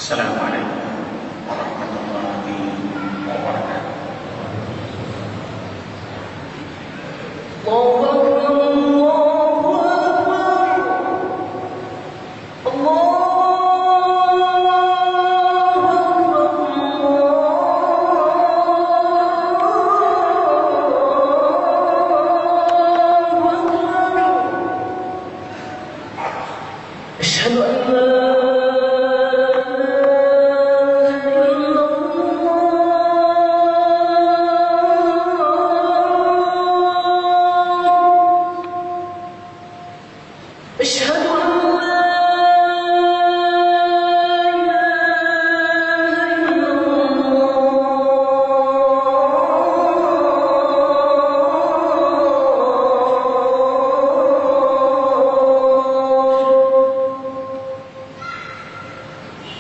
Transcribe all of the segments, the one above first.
Assalamualaikum warahmatullahi wabarakatuh. Allahu Akbar, Allahu Akbar. Asyhadu an la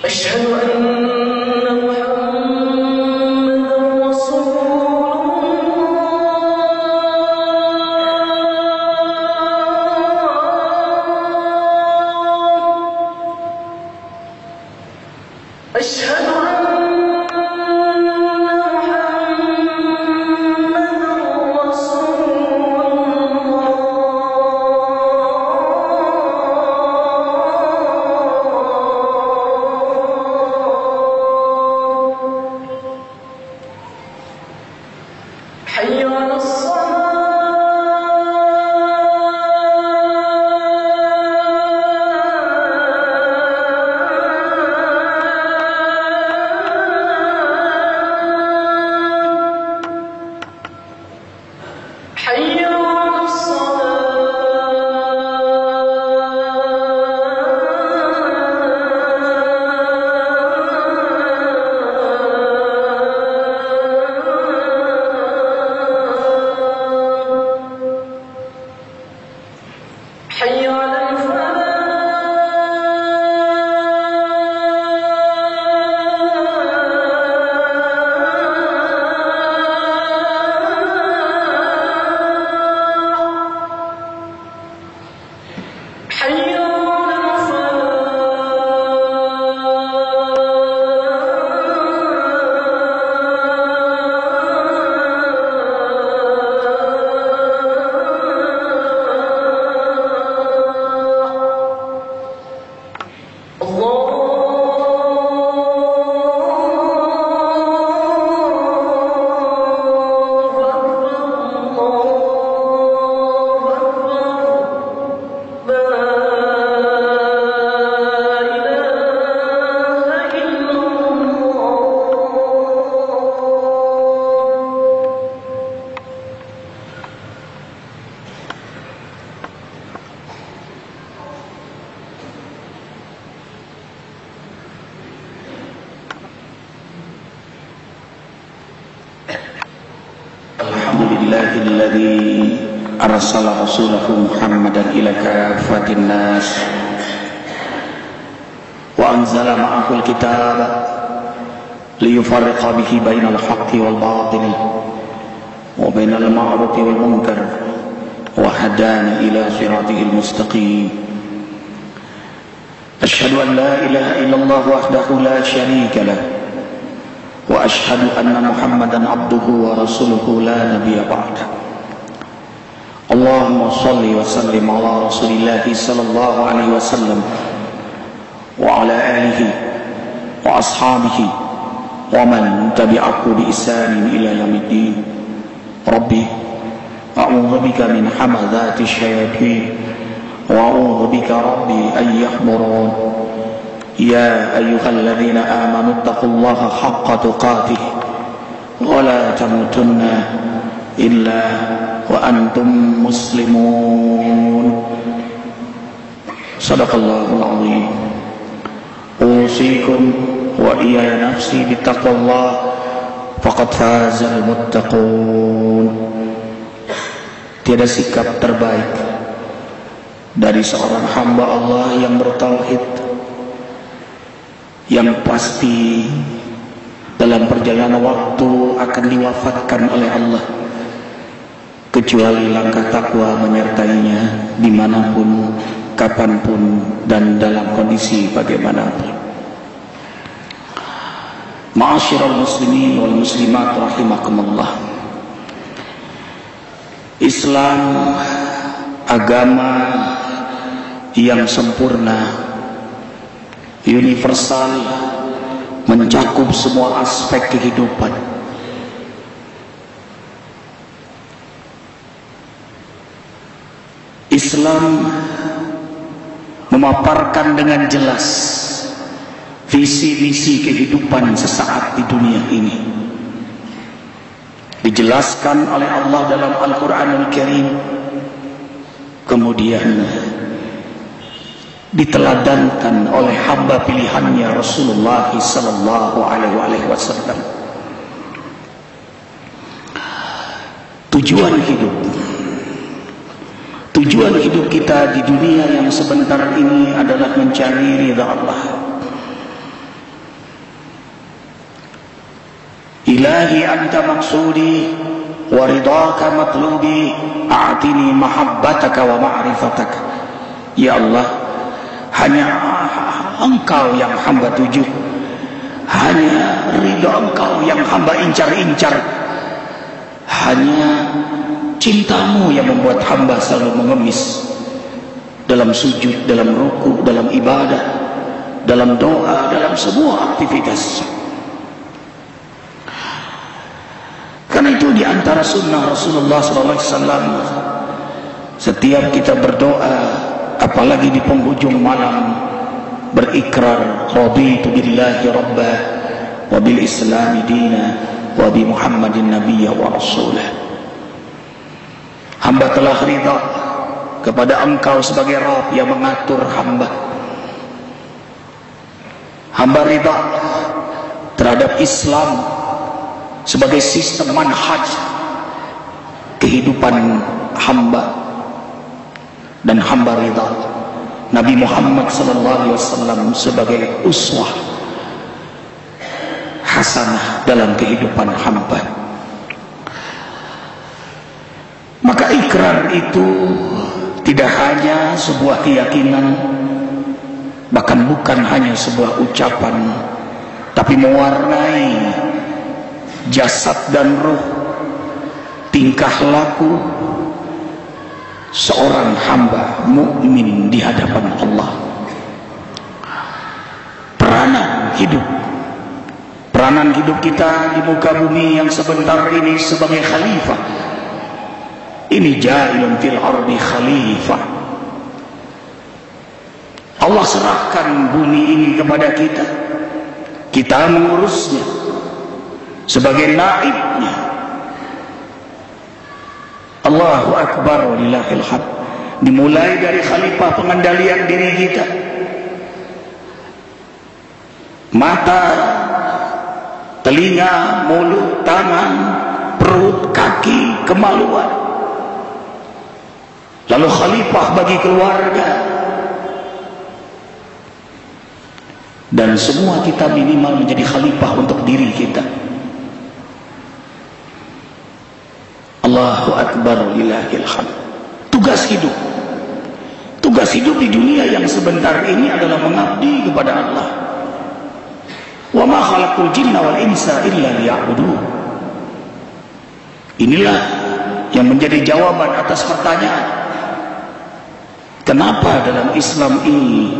أشهد أن محمدًا رسول الله. أشهد حي على الصلاة حي على حي على الفلاح حي على Alhamdulillahilladzi arsala rasulahu Muhammadan ila kafatin nas wa anzala ma'ahul kitab liyufarriqa bihi bainal haqqi wal batil wa bainal ma'rufi wal munkar wa hadana ila siratil mustaqim. Asyhadu an la ilaha illallah wahdahu la syarika lah wa asyhadu anna Muhammadan abduhu wa rasuluhu la nabiyya ba'da. Allahumma shalli wa sallim ala Rasulillah sallallahu alaihi wasallam wa ala alihi wa ashabihi wa man tabi'ahu bi ihsanin ila yaumiddin. Rabbi a'udzu bika min hamazati syayatin wa a'udzu bika rabbi an yahdurun. يا أيها الذين آمنوا اتقوا الله حق تقاته ولا تموتن إلا وأنتم مسلمون. صدق الله العظيم. أوصيكم وإياي نفسي بتقوى الله فقد فاز المتقون. Tiada sikap terbaik dari seorang hamba Allah yang bertauhid, yang pasti dalam perjalanan waktu akan diwafatkan oleh Allah, kecuali langkah takwa menyertainya dimanapun, kapanpun, dan dalam kondisi bagaimanapun. Ma'asyiral muslimin wal muslimat rahimakumullah. Islam agama yang sempurna, universal, mencakup semua aspek kehidupan. Islam memaparkan dengan jelas visi-misi kehidupan sesaat di dunia ini. Dijelaskan oleh Allah dalam Al-Quranul Karim, kemudian diteladankan oleh hamba pilihannya Rasulullah sallallahu alaihi wasallam. Tujuan hidup kita di dunia yang sebentar ini adalah mencari ridha Allah. Ilahi anta maksudi wa ridhaka matlubi, a'tini mahabbataka wa ma'rifataka. Ya Allah, hanya Engkau yang hamba tuju, hanya ridha Engkau yang hamba incar-incar, hanya cintamu yang membuat hamba selalu mengemis dalam sujud, dalam ruku, dalam ibadah, dalam doa, dalam semua aktivitas. Karena itu di antara sunnah Rasulullah SAW, setiap kita berdoa, apalagi di penghujung malam, berikrar raditu billahi rabba wa bil islami dina wa bi muhammadin nabiyya wa rasulah. Hamba telah ridha kepada Engkau sebagai Rabb yang mengatur hamba. Hamba ridha terhadap Islam sebagai sistem manhaj kehidupan hamba, dan hamba ridha Nabi Muhammad SAW sebagai uswah hasanah dalam kehidupan hamba. Maka ikrar itu tidak hanya sebuah keyakinan, bahkan bukan hanya sebuah ucapan, tapi mewarnai jasad dan ruh, tingkah laku seorang hamba mukmin di hadapan Allah. Peranan hidup kita di muka bumi yang sebentar ini sebagai khalifah. Ini ja'ilun fil ardi khalifah. Allah serahkan bumi ini kepada kita, kita mengurusnya sebagai naibnya. Allahu Akbar walillahil hamd. Dimulai dari khalifah pengendalian diri kita, mata, telinga, mulut, tangan, perut, kaki, kemaluan. Lalu khalifah bagi keluarga, dan semua kita minimal menjadi khalifah untuk diri kita. Allahu Akbar lillahil hamd. Tugas hidup di dunia yang sebentar ini adalah mengabdi kepada Allah. Wa ma khalaqul jinna wal insa illa liya'budun. Inilah yang menjadi jawaban atas pertanyaan, kenapa dalam Islam ini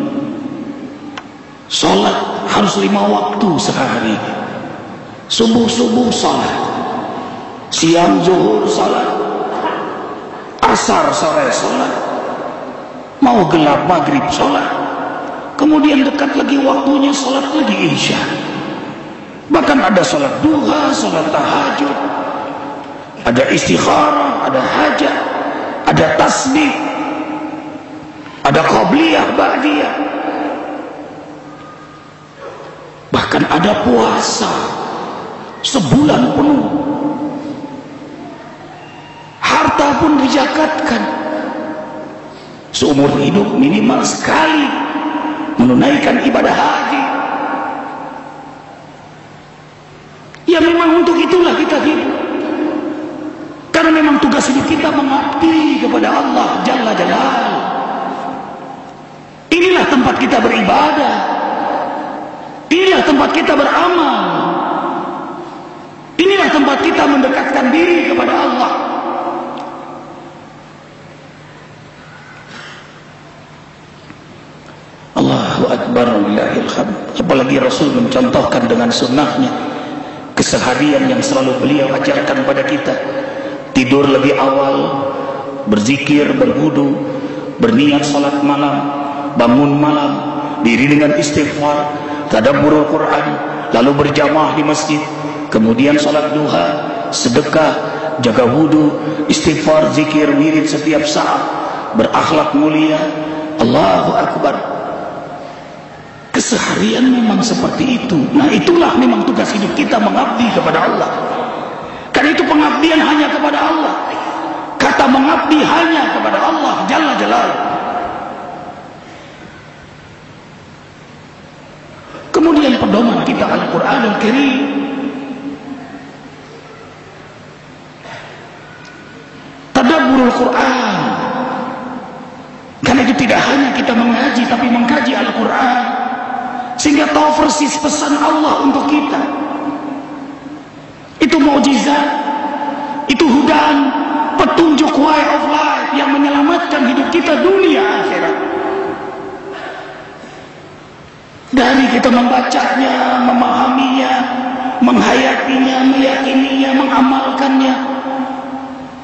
salat harus 5 waktu sehari? Subuh salat, siang zuhur salat, asar sore salat, mau gelap maghrib salat, kemudian dekat lagi waktunya salat lagi isya. Bahkan ada salat duha, salat tahajud, ada istikharah, ada hajat, ada tasbih, ada qabliyah, ba'diyah, bahkan ada puasa sebulan penuh. Harta pun dizakatkan. Seumur hidup minimal sekali menunaikan ibadah haji. Ya memang untuk itulah kita hidup, karena memang tugas hidup kita mengabdi kepada Allah Jalla Jalaluhu. Inilah tempat kita beribadah, inilah tempat kita beramal. Inilah tempat kita mendekatkan diri kepada Allah. Allahu Akbar, walillahil hamd. Apalagi Rasul mencontohkan dengan sunnahnya, keseharian yang selalu beliau ajarkan pada kita. Tidur lebih awal, berzikir, berwudu, berniat salat malam, bangun malam, diri dengan istighfar, tadabburul Quran, lalu berjamaah di masjid, kemudian salat duha, sedekah, jaga wudu, istighfar, zikir, wirid setiap saat, berakhlak mulia. Allahu Akbar. Keseharian memang seperti itu. Nah, itulah memang tugas hidup kita, mengabdi kepada Allah. Karena itu pengabdian hanya kepada Allah. Kata mengabdi hanya kepada Allah Jalla Jalaluhu. Kemudian pedoman kita Al-Quran Al-Karim. Tadabburul Quran. Karena itu tidak hanya kita mengaji, tapi mengkaji Al-Quran, sehingga tahu persis pesan Allah untuk kita. Itu mukjizat, itu hudan, petunjuk way of life yang menyelamatkan hidup kita dunia akhirat. Dari kita membacanya, memahaminya, menghayatinya, meyakininya, mengamalkannya,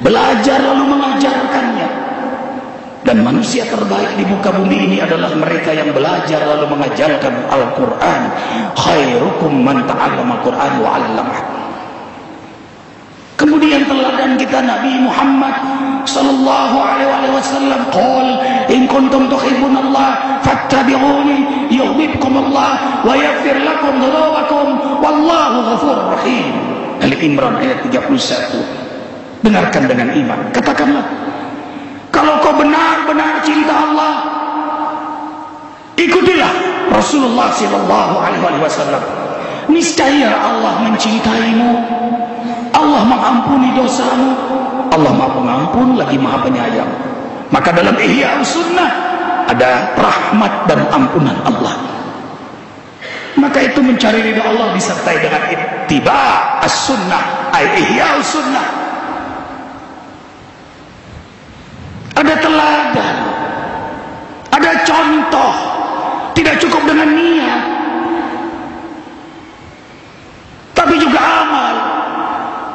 belajar lalu mengajarkannya. Dan manusia terbaik di muka bumi ini adalah mereka yang belajar lalu mengajarkan Al-Quran. Khairukum man ta'allama Al-Quran wa 'allamah. Kemudian teladan kita Nabi Muhammad sallallahu alaihi wasallam, qul in kuntum tuhibbunallah fattabi'uni yuhibbukumullah wa yaghfir lakum dhunubakum wallahu ghafurur rahim. Ali Imran ayat 31. Dengarkan dengan iman, katakanlah, kalau kau benar-benar cinta Allah, ikutilah Rasulullah sallallahu alaihi wasallam. Niscaya Allah mencintaimu, Allah mengampuni dosamu, Allah Maha Pengampun lagi Maha Penyayang. Maka dalam Ihya Sunnah ada rahmat dan ampunan Allah. Maka itu mencari ridha Allah disertai dengan ittiba as-sunnah, ay Ihya Sunnah. Ada teladan, ada contoh. Tidak cukup dengan niat, tapi juga amal.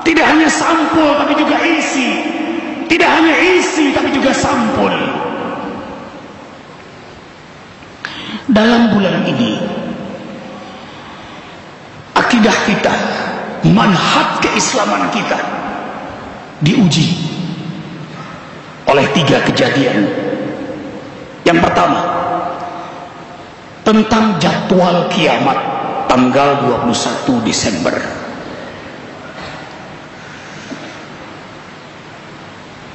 Tidak hanya sampul, tapi juga isi. Tidak hanya isi, tapi juga sampul. Dalam bulan ini, akidah kita, manhaj keislaman kita diuji oleh 3 kejadian. Yang pertama, tentang jadwal kiamat tanggal 21 Desember.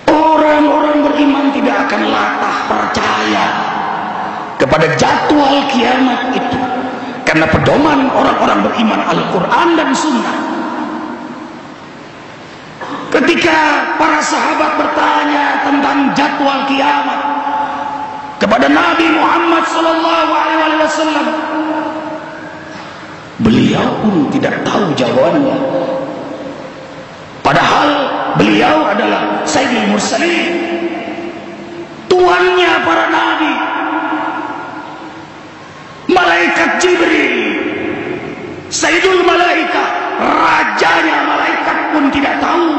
Orang-orang beriman tidak akan latah percaya kepada jadwal kiamat itu, karena pedoman orang-orang beriman Al-Quran dan Sunnah. Ketika para sahabat bertanya tentang jadwal kiamat kepada Nabi Muhammad sallallahu alaihi wasallam, beliau pun tidak tahu jawabannya. Padahal beliau adalah Sayyidul Mursalin, tuannya para nabi, malaikat Jibril, Sayyidul Malaikah, rajanya malaikat pun tidak tahu.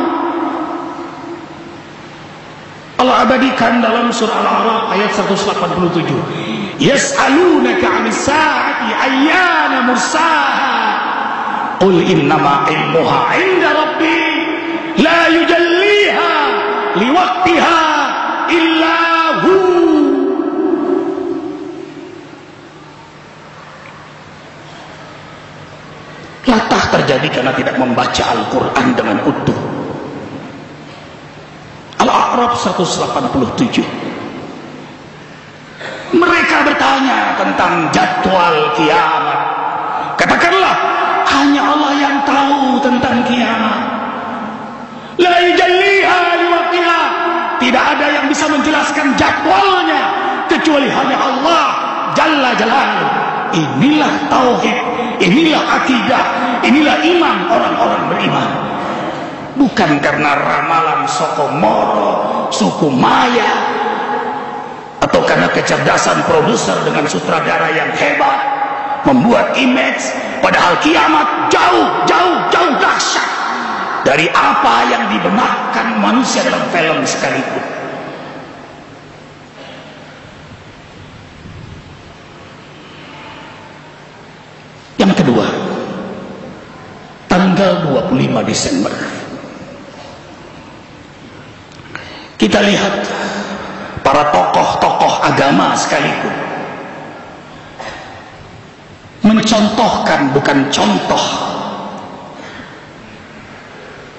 Allah abadikan dalam surah Al-A'raf ayat 187. Yas'alunaka 'anis sa'ati ayyana mursaha qul innama 'ilmuha 'inda rabbi la yujalliha liwaqtiha illa hu. Latah terjadi karena tidak membaca Al-Quran dengan utuh. Al-A'raf 187. Mereka bertanya tentang jadwal kiamat. Katakanlah, hanya Allah yang tahu tentang kiamat. La yujalliha liwaqtiha. Tidak ada yang bisa menjelaskan jadwalnya kecuali hanya Allah Jalla Jalaluhu. Inilah tauhid Inilah akidah, inilah iman orang-orang beriman. Bukan karena ramalan Sokomoro, suku Maya, atau karena kecerdasan produser dengan sutradara yang hebat membuat image, padahal kiamat jauh dahsyat dari apa yang dibenarkan manusia dalam film sekalipun. Yang kedua, tanggal 25 Desember kita lihat para tokoh-tokoh agama sekalipun mencontohkan bukan contoh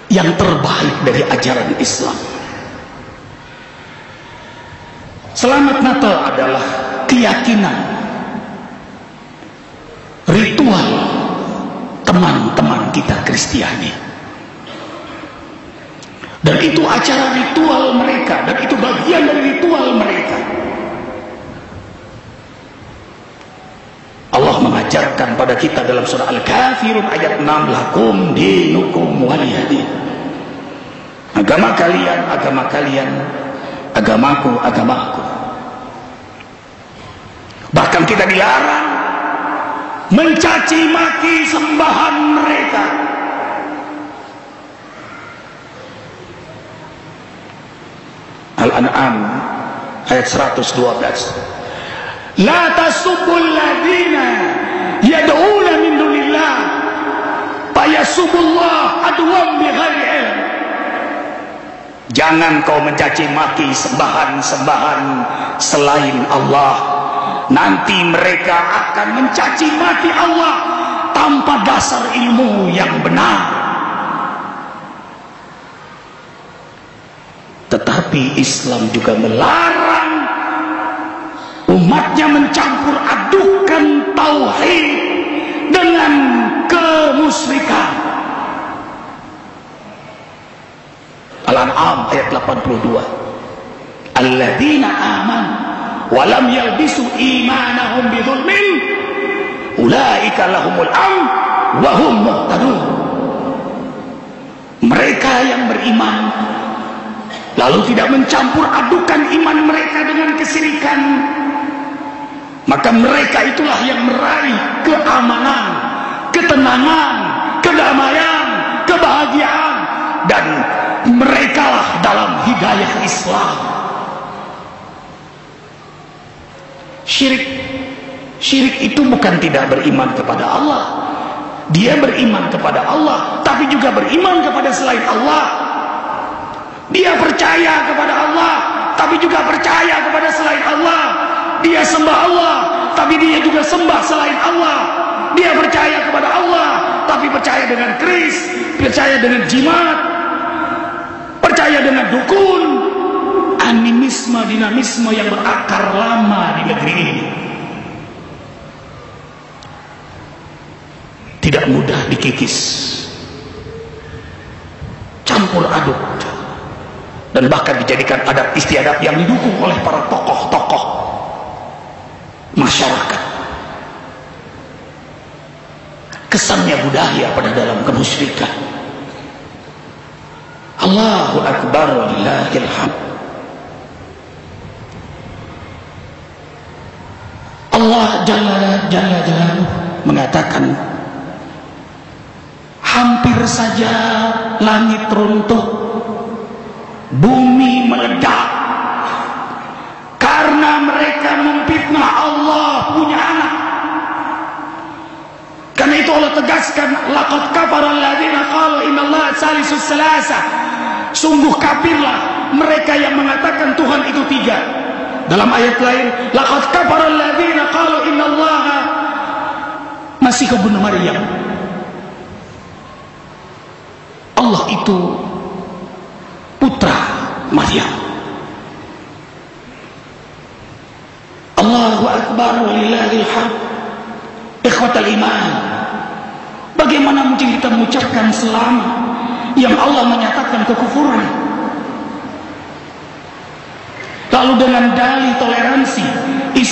yang terbaik dari ajaran Islam. Selamat Natal adalah keyakinan, ritual teman-teman kita Kristiani, dan itu acara ritual mereka, dan itu bagian dari ritual mereka. Allah mengajarkan pada kita dalam surah Al-Kafirun ayat 6, lakum dinukum waliyadin. Agama kalian, agama kalian, agamaku, agamaku. Bahkan kita dilarang mencaci maki sembahan mereka. Al-An'am ayat 112. La tasubbul ladina yad'una min dunillah fayasubbullah adwan bighairi ilm. Jangan kau mencaci maki sembahan-sembahan selain Allah. Nanti mereka akan mencaci maki Allah tanpa dasar ilmu yang benar. Tetapi Islam juga melarang umatnya mencampur adukan tauhid dengan kemusyrikan. Al-An'am ayat 82. Alladzina amanu wa lam yalbisu imanahum bidzulmin ulaika lahumul amn wa hum muhtadun. Mereka yang beriman lalu tidak mencampur adukan iman mereka dengan kesyirikan, maka mereka itulah yang meraih keamanan, ketenangan, kedamaian, kebahagiaan, dan merekalah dalam hidayah Islam. Syirik itu bukan tidak beriman kepada Allah. Dia beriman kepada Allah, tapi juga beriman kepada selain Allah. Dia percaya kepada Allah, tapi juga percaya kepada selain Allah. Dia sembah Allah, tapi dia juga sembah selain Allah. Dia percaya kepada Allah, tapi percaya dengan keris, percaya dengan jimat, percaya dengan dukun. Animisme, dinamisme yang berakar lama di negeri ini tidak mudah dikikis, campur aduk, dan bahkan dijadikan adat istiadat yang didukung oleh para tokoh-tokoh masyarakat. Kesannya budaya pada dalam kemusyrikan. Allahu Akbar walillahil hamd. Allah Jalla Jalaluhu mengatakan, hampir saja langit runtuh, bumi meledak, karena mereka memfitnah Allah punya anak. Karena itu Allah tegaskan, laqad kafara alladziina qalu innallaha tsalisus tsalasa. Sungguh kafirlah mereka yang mengatakan Tuhan itu tiga. Dalam ayat lain, laqad kafara alladziina qalu innallaha Masih ibnu Maryam. Allah itu putra Maryam. Allahu Akbar walillahil hamd. Ikhwatal iman, bagaimana mungkin kita mengucapkan selamat yang Allah menyatakan kekufuran? Lalu dengan dalih toleransi,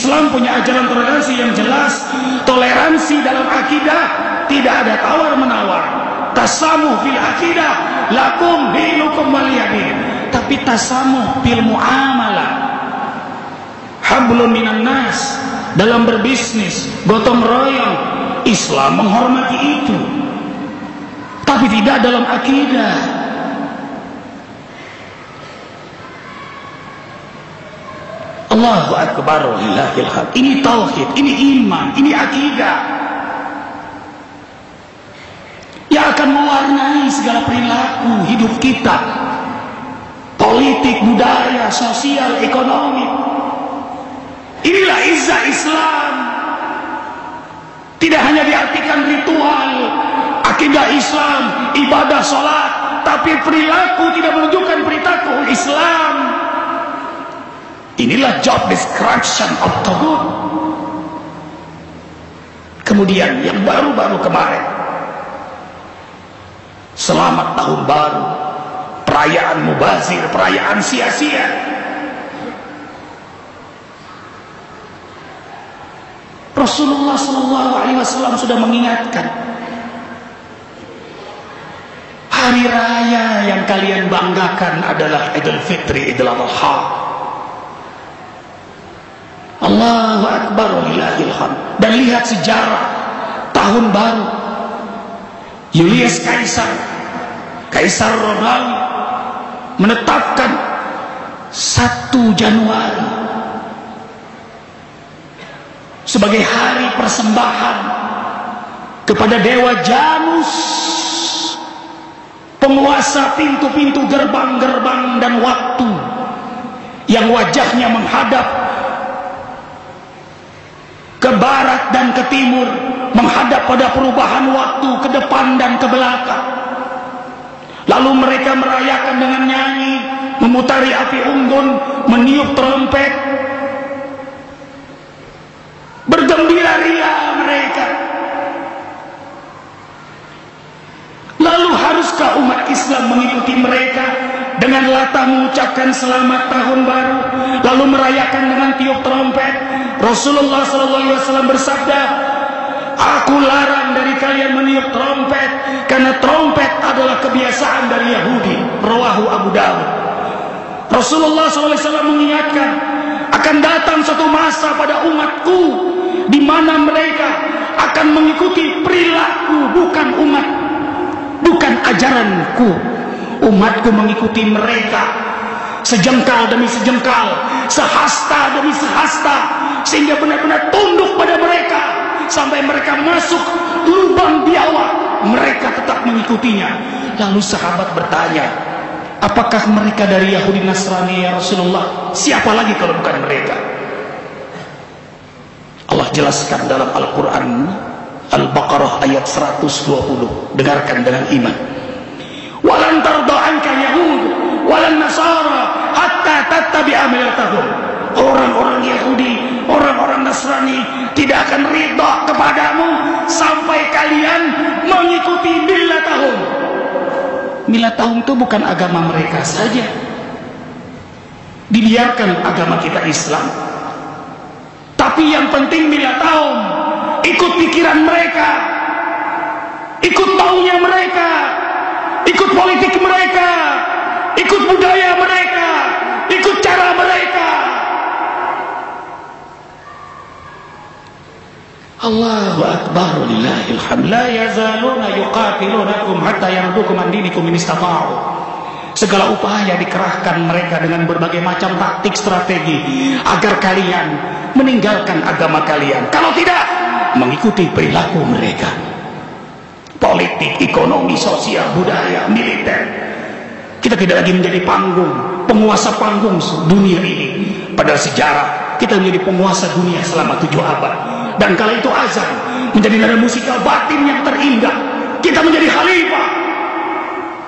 Islam punya ajaran toleransi yang jelas. Toleransi dalam akidah, tidak ada tawar-menawar. Tasamuh fil akidah, lakum dinukum waliyadin. Tapi tasamuh fil muamalah, hablum minan nas, dalam berbisnis, gotong royong, Islam menghormati itu. Tapi tidak dalam akidah. Allahu Akbar walillahil hamd. Ini tauhid, ini iman, ini akidah yang akan mewarnai segala perilaku hidup kita, politik, budaya, sosial, ekonomi. Inilah izzah Islam. Tidak hanya diartikan ritual, akidah Islam, ibadah sholat, tapi perilaku tidak menunjukkan perilaku Islam. Inilah job description of Taghut. Kemudian yang baru-baru kemarin, selamat tahun baru, perayaan mubazir, perayaan sia-sia. Rasulullah SAW sudah mengingatkan, hari raya yang kalian banggakan adalah Idul Fitri, Idul Adha. Allahu Akbar walillahil hamd. Dan lihat sejarah tahun baru, Julius Kaisar Romawi menetapkan 1 Januari sebagai hari persembahan kepada dewa Janus, penguasa pintu-pintu, gerbang-gerbang dan waktu, yang wajahnya menghadap ke barat dan ke timur, menghadap pada perubahan waktu ke depan dan ke belakang. Lalu mereka merayakan dengan nyanyi, memutari api unggun, meniup trompet, bergembira ria mereka. Lalu haruskah umat Islam mengikuti mereka dengan latah mengucapkan selamat tahun baru, lalu merayakan dengan tiup trompet? Rasulullah SAW bersabda, aku larang dari kalian meniup trompet, karena trompet adalah kebiasaan dari Yahudi. Rawahu Abu Dawud. Rasulullah SAW mengingatkan, akan datang suatu masa pada umatku di mana mereka akan mengikuti perilaku, bukan umat, bukan ajaranku. Umatku mengikuti mereka sejengkal demi sejengkal, sehasta demi sehasta, sehingga benar-benar tunduk pada mereka sampai mereka masuk lubang biawak, mereka tetap mengikutinya. Lalu sahabat bertanya, apakah mereka dari Yahudi Nasrani ya Rasulullah? Siapa lagi kalau bukan mereka? Allah jelaskan dalam Al-Quran Al-Baqarah ayat 120. Dengarkan dengan iman. Walan tarda anka yahud walan nasara hatta tattabi'a millatahum. Orang-orang Yahudi, orang-orang Nasrani tidak akan ridha kepadamu sampai kalian mengikuti millatahum. Millatahum itu bukan agama mereka saja. Dibiarkan agama kita Islam, tapi yang penting millatahum, ikut pikiran mereka, ikut maunya mereka, ikut politik mereka, ikut budaya mereka, ikut cara mereka. Allahu Akbar walillahil hamd. La yazaluna yuqatilunakum hatta yardukum an dinikum in istata'u. Segala upaya dikerahkan mereka dengan berbagai macam taktik strategi agar kalian meninggalkan agama kalian. Kalau tidak, mengikuti perilaku mereka. Politik, ekonomi, sosial, budaya, militer. Kita tidak lagi menjadi panggung, penguasa panggung dunia ini. Pada sejarah kita menjadi penguasa dunia selama 7 abad. Dan kala itu azan menjadi nada musikal batin yang terindah. Kita menjadi khalifah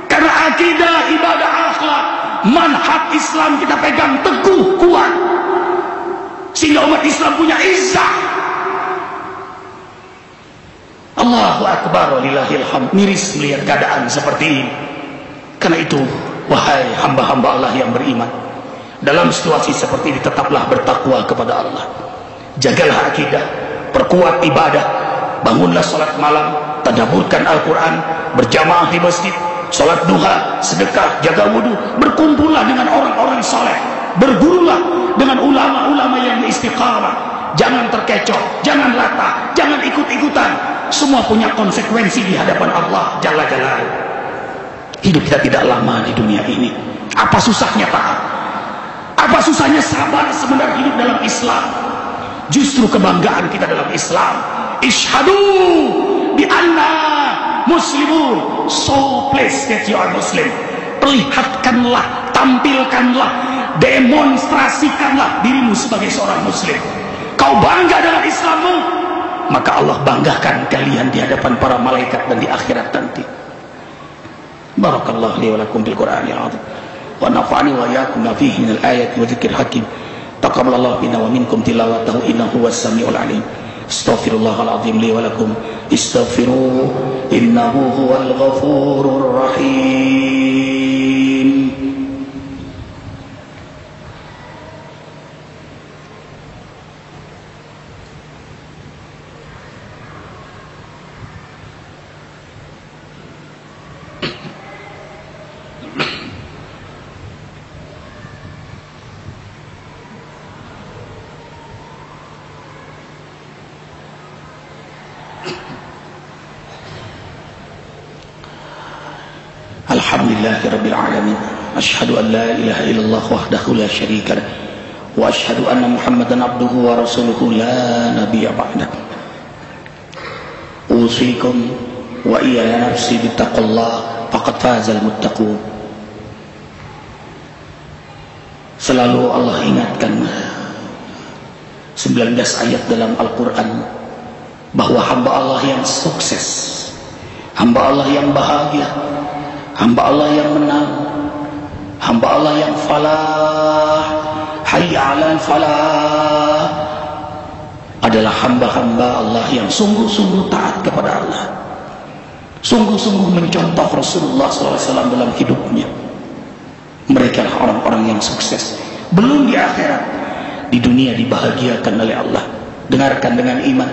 karena akidah, ibadah, akhlak, manhaj Islam kita pegang teguh, kuat, sehingga umat Islam punya izzah. Allahu Akbar walillahil hamd. Miris melihat keadaan seperti ini. Karena itu, wahai hamba-hamba Allah yang beriman, dalam situasi seperti ini tetaplah bertakwa kepada Allah. Jagalah akidah, perkuat ibadah, bangunlah salat malam, tadabburkan Al-Quran, berjamaah di masjid, salat duha, sedekah, jaga wudu, berkumpullah dengan orang-orang saleh, bergurulah dengan ulama-ulama yang istiqamah. Jangan terkecoh, jangan latah, jangan ikut-ikutan. Semua punya konsekuensi di hadapan Allah Jalla Jalaluhu. Hidup kita tidak lama di dunia ini. Apa susahnya taat? Apa susahnya sabar sebenarnya hidup dalam Islam? Justru kebanggaan kita dalam Islam. Ishhadu bi anna muslimun. So please that you are Muslim. Perlihatkanlah, tampilkanlah, demonstrasikanlah dirimu sebagai seorang Muslim. Kau bangga dengan Islammu, maka Allah banggakan kalian di hadapan para malaikat dan di akhirat nanti. Barakallahu li wa lakum bil Qur'anil azim wa nafa'ani wa iyyakum fihi minal ayati wa dzikril hakim. Taqabbalallahu minna wa minkum tilawatahu innahu huwas samiul alim. Astaghfirullahal azim li wa lakum istaghfiruhu innahu huwal ghafurur rahim. Alhamdulillahi Rabbil Alamin. Ashhadu an la ilaha illallah wahdahu la syarika lah, wa ashhadu anna Muhammadan abduhu wa rasuluhu la nabiyya ba'dah. Usikum wa iyaya nafsi bittaqullah faqad fazal muttaqun. Selalu Allah ingatkan 19 ayat dalam Al-Quran bahwa hamba Allah yang sukses, hamba Allah yang bahagia, hamba Allah yang menang, hamba Allah yang falah, hayya 'alal falah, adalah hamba-hamba Allah yang sungguh-sungguh taat kepada Allah, sungguh-sungguh mencontoh Rasulullah SAW dalam hidupnya. Mereka lah orang-orang yang sukses. Belum di akhirat, di dunia dibahagiakan oleh Allah. Dengarkan dengan iman.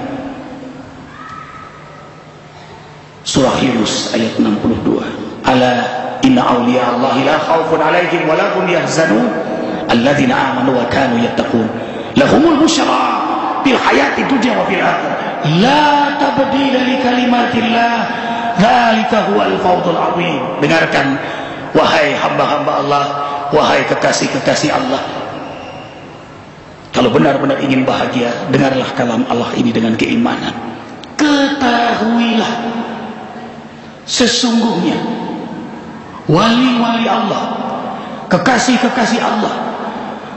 Surah Yunus ayat 62. Ala inna awliya Allahi la khawfun alaihim wa lahum yahzanun alladzina amanu wa kanu yattaqun lahumul busyra fil hayati dunya wa fil akhirah la tabdila li kalimatillah dzalika huwal fawzul azim. Dengarkan wahai hamba-hamba Allah, wahai kekasih-kekasih Allah, kalau benar-benar ingin bahagia, dengarlah kalam Allah ini dengan keimanan. Ketahuilah sesungguhnya wali-wali Allah, kekasih-kekasih Allah,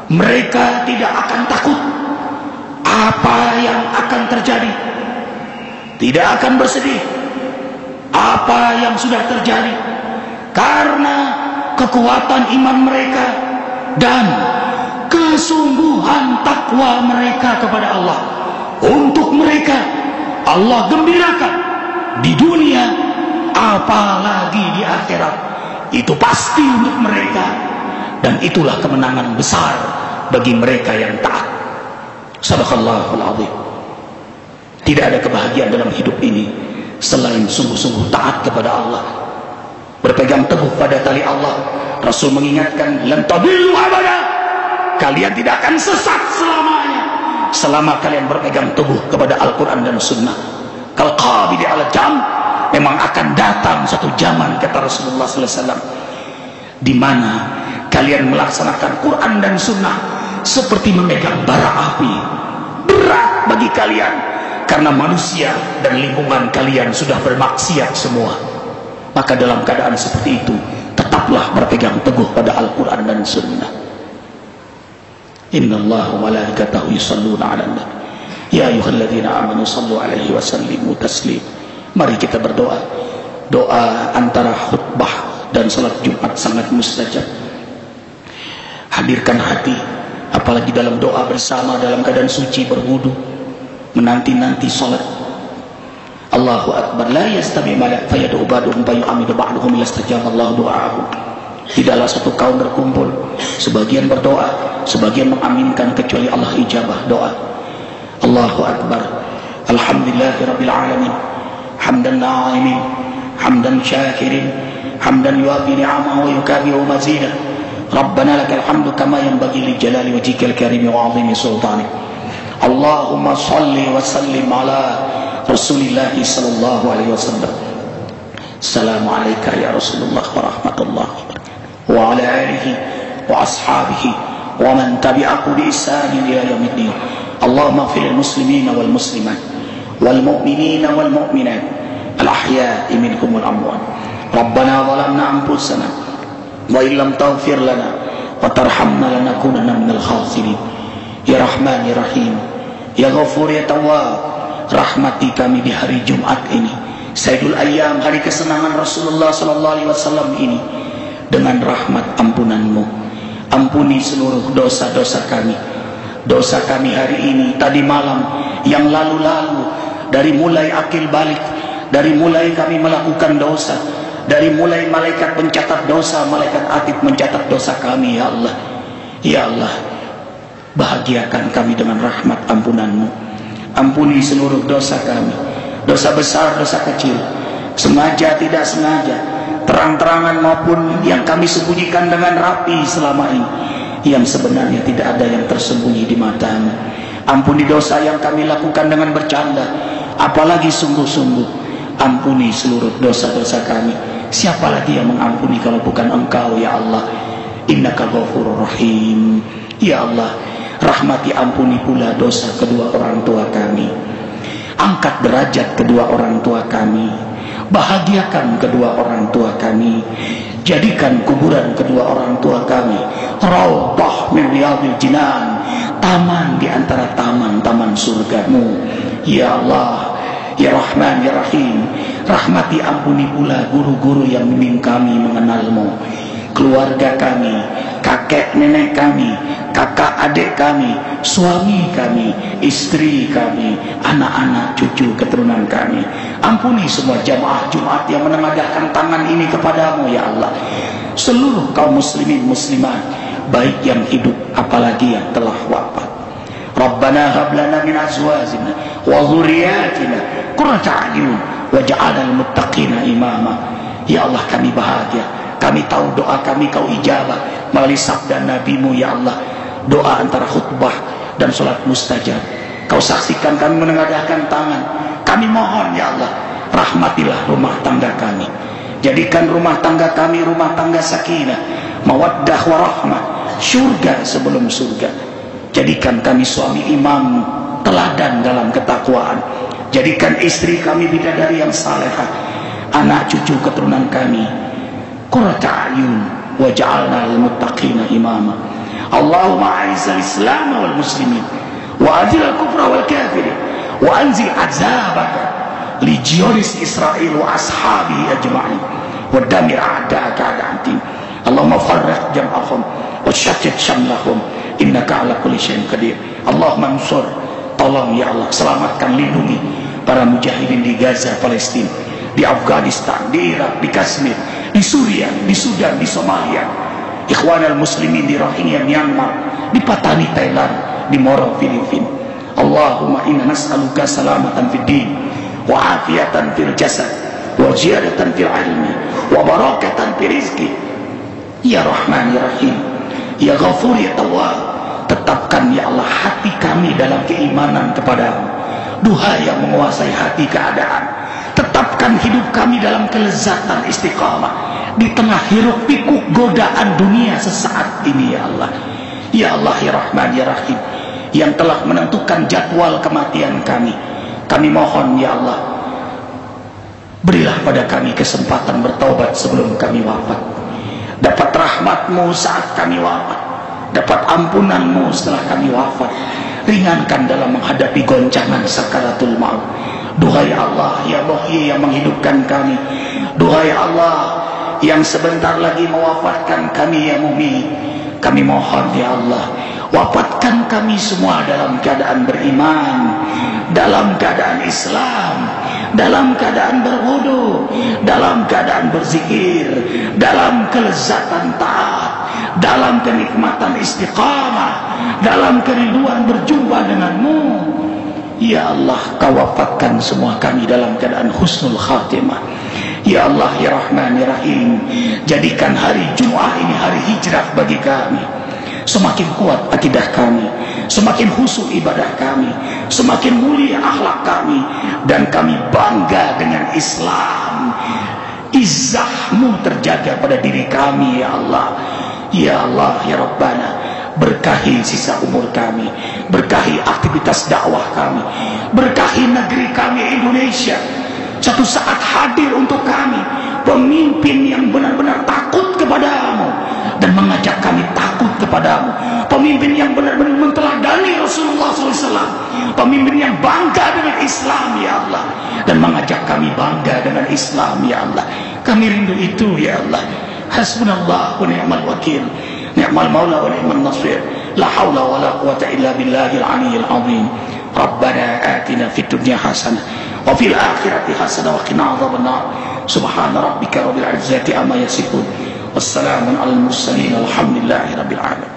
mereka tidak akan takut apa yang akan terjadi, tidak akan bersedih apa yang sudah terjadi, karena kekuatan iman mereka dan kesungguhan takwa mereka kepada Allah. Untuk mereka Allah gembirakan di dunia, apalagi di akhirat. Itu pasti untuk mereka, dan itulah kemenangan besar bagi mereka yang taat. Sadaqallahul azim. Tidak ada kebahagiaan dalam hidup ini selain sungguh-sungguh taat kepada Allah, berpegang teguh pada tali Allah. Rasul mengingatkan, lan tadillu abada, kalian tidak akan sesat selamanya selama kalian berpegang teguh kepada Al-Quran dan Sunnah. Kal qabidi ala jam, memang akan datang satu zaman, kata Rasulullah SAW, di mana kalian melaksanakan Quran dan Sunnah seperti memegang bara api. Berat bagi kalian karena manusia dan lingkungan kalian sudah bermaksiat semua. Maka dalam keadaan seperti itu, tetaplah berpegang teguh pada Al-Quran dan Sunnah. Innallaha wa malaikatahu yusalluna 'alan nabi ya ayyuhalladzina amanu sallu 'alaihi wa sallimu taslima. Mari kita berdoa. Doa antara khutbah dan salat Jumat sangat mustajab. Hadirkan hati, apalagi dalam doa bersama dalam keadaan suci berwudu, menanti-nanti salat. Allahu akbar, la yastami malak fayad'u ba'duhum fayu'amidu ba'duhum yastajaba Allahu du'a'ahum. Tidaklah satu kaum berkumpul, sebagian berdoa, sebagian mengaminkan, kecuali Allah ijabah doa. Allahu Akbar. Alhamdulillahi Rabbil Alamin. Hamdan na'imin, hamdan syakirin, hamdan yuafi ni'amahu wa yukabi'u mazidah. Rabbana lakal hamdu kama yanbaghi li jalali wajhikal karim wa 'azimi sultanik. Allahumma salli wa sallim ala Rasulillah sallallahu alaihi wasallam. Assalamu alayka ya Rasulullah wa rahmatullahi wa barakatuh. Wa ala alihi wa ashabihi wa man tabi'ahu bi ihsanin ila yaumiddin. Allahumma ighfir lil muslimina wal muslimat wal mu'minina wal mu'minat al ahya'i minhum wal amwat. Rabbana zalamna anfusana wa illam taghfir lana wa tarhamna lanakunanna minal khasirin. Ya Rahman ya Rahim, ya Ghafur ya Tawwab, rahmati kami di hari Jumat ini, Sayyidul Ayyam, hari kesenangan Rasulullah sallallahu alaihi wasallam ini, dengan rahmat ampunanmu. Ampuni seluruh dosa-dosa kami. Dosa kami hari ini, tadi malam, yang lalu-lalu, dari mulai akil balik, dari mulai kami melakukan dosa, dari mulai malaikat mencatat dosa, malaikat atid mencatat dosa kami. Ya Allah, ya Allah, bahagiakan kami dengan rahmat ampunanmu. Ampuni seluruh dosa kami, dosa besar, dosa kecil, sengaja tidak sengaja, terang-terangan maupun yang kami sembunyikan dengan rapi selama ini, yang sebenarnya tidak ada yang tersembunyi di matamu. Ampuni dosa yang kami lakukan dengan bercanda, apalagi sungguh-sungguh. Ampuni seluruh dosa-dosa kami. Siapa lagi yang mengampuni kalau bukan Engkau ya Allah? Innaka Ghafurur Rahim. Ya Allah, rahmati ampuni pula dosa kedua orang tua kami. Angkat derajat kedua orang tua kami. Bahagiakan kedua orang tua kami. Jadikan kuburan kedua orang tua kami raudhah min riyadil jinan, taman di antara taman-taman surgamu. Ya Allah, ya Rahman ya Rahim, rahmati ampuni pula guru-guru yang bimbing kami mengenalmu, keluarga kami, kakek nenek kami, kakak adik kami, suami kami, istri kami, anak-anak cucu keturunan kami. Ampuni semua jamaah Jumat yang menengadahkan tangan ini kepadamu ya Allah. Seluruh kaum muslimin muslimat, baik yang hidup apalagi yang telah wafat. Rabbana hab lana min azwajina wa dzurriyyatina qurrata a'yun waj'alnal muttaqina imama. Ya Allah, kami bahagia. Kami tahu doa kami Kau ijabah melalui sabda Nabi-Mu ya Allah. Doa antara khutbah dan salat mustajab. Kau saksikan kami menengadahkan tangan. Kami mohon ya Allah, rahmatilah rumah tangga kami. Jadikan rumah tangga kami rumah tangga sakinah, mawaddah warahmah, surga sebelum surga. Jadikan kami suami imam teladan dalam ketakwaan. Jadikan istri kami bidadari yang salehah. Anak cucu keturunan kami qurrata a'yun waj'alna lil muttaqina imama. Allahumma a'izzal Islam wal muslimin wa adhil al-kufra wal kafirin wa anzil azabaka li jiyuris Israil wa ashabihi ajma'in wa damir a'da'aka a'da'an din. Allahumma farriq jam'ahum wa shattit shamlahum innaka ala kulli syai'in qadir. Allahumma ansur, tolong ya Allah, selamatkan, lindungi para mujahidin di Gaza, Palestina, di Afghanistan, di Irak, di Kashmir, di Suriah, di Sudan, di Somalia, ikhwanal muslimin di Rohingya, Myanmar, di Patani, Thailand, di Moro, Filipina. Allahumma inna nas'aluka salamatan fid din wa afiyatan fil jasad wa ziyadatan fil ilmi wa barakatan fil rizqi. Ya Rahman ya Rahim, ya Ghafur ya Tawwab, tetapkan ya Allah hati kami dalam keimanan kepadamu. Duha yang menguasai hati keadaan, tetapkan hidup kami dalam kelezatan istiqamah di tengah hiruk pikuk godaan dunia sesaat ini ya Allah. Ya Allah ya Rahman ya Rahim, yang telah menentukan jadwal kematian kami, kami mohon ya Allah, berilah pada kami kesempatan bertaubat sebelum kami wafat, dapat rahmat-Mu saat kami wafat, dapat ampunan-Mu setelah kami wafat. Ringankan dalam menghadapi goncangan sakaratul maut. Duhai Allah ya Muhyi yang menghidupkan kami, duhai Allah yang sebentar lagi mewafatkan kami ya Mumit, kami mohon ya Allah, wafatkan kami semua dalam keadaan beriman, dalam keadaan Islam, dalam keadaan berwudu, dalam keadaan berzikir, dalam kelezatan taat, dalam kenikmatan istiqamah, dalam kerinduan berjumpa denganmu. Ya Allah, Kau wafatkan semua kami dalam keadaan husnul khatimah. Ya Allah, ya Rahman, ya Rahim, jadikan hari Jumat ini hari hijrah bagi kami. Semakin kuat akidah kami, semakin khusyuk ibadah kami, semakin mulia akhlak kami, dan kami bangga dengan Islam. Izzahmu terjaga pada diri kami, ya Allah. Ya Allah, ya Rabbana, berkahi sisa umur kami, berkahi aktivitas dakwah kami, berkahi negeri kami Indonesia. Satu saat hadir untuk kami pemimpin yang benar-benar takut kepadamu dan mengajak kami takut kepadamu, pemimpin yang benar-benar menteladani Rasulullah SAW, pemimpin yang bangga dengan Islam, ya Allah, dan mengajak kami bangga dengan Islam, ya Allah. Kami rindu itu, ya Allah. Hasbunallah wa ni'mal wakil, ni'mal maula wa ni'mal nasir, la hawla wa la quwata illa billahil aliyyil azim. Rabbana atina fid dunya hasanah wa fil akhirati hasanah wa qina adzabannar. Subhana rabbika rabbil izzati amma yasifun, wassalamun alal mursalin, alhamdulillahi rabbil alamin.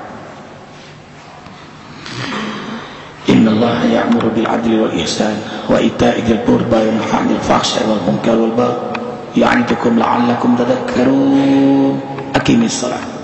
Innallaha ya'muru bil adli wal ihsan wa ita'i dzil qurba wa yanha 'anil fahsya'i wal munkari wal baghi ya'idukum la'allakum tadhakkarun. Aqimis shalah.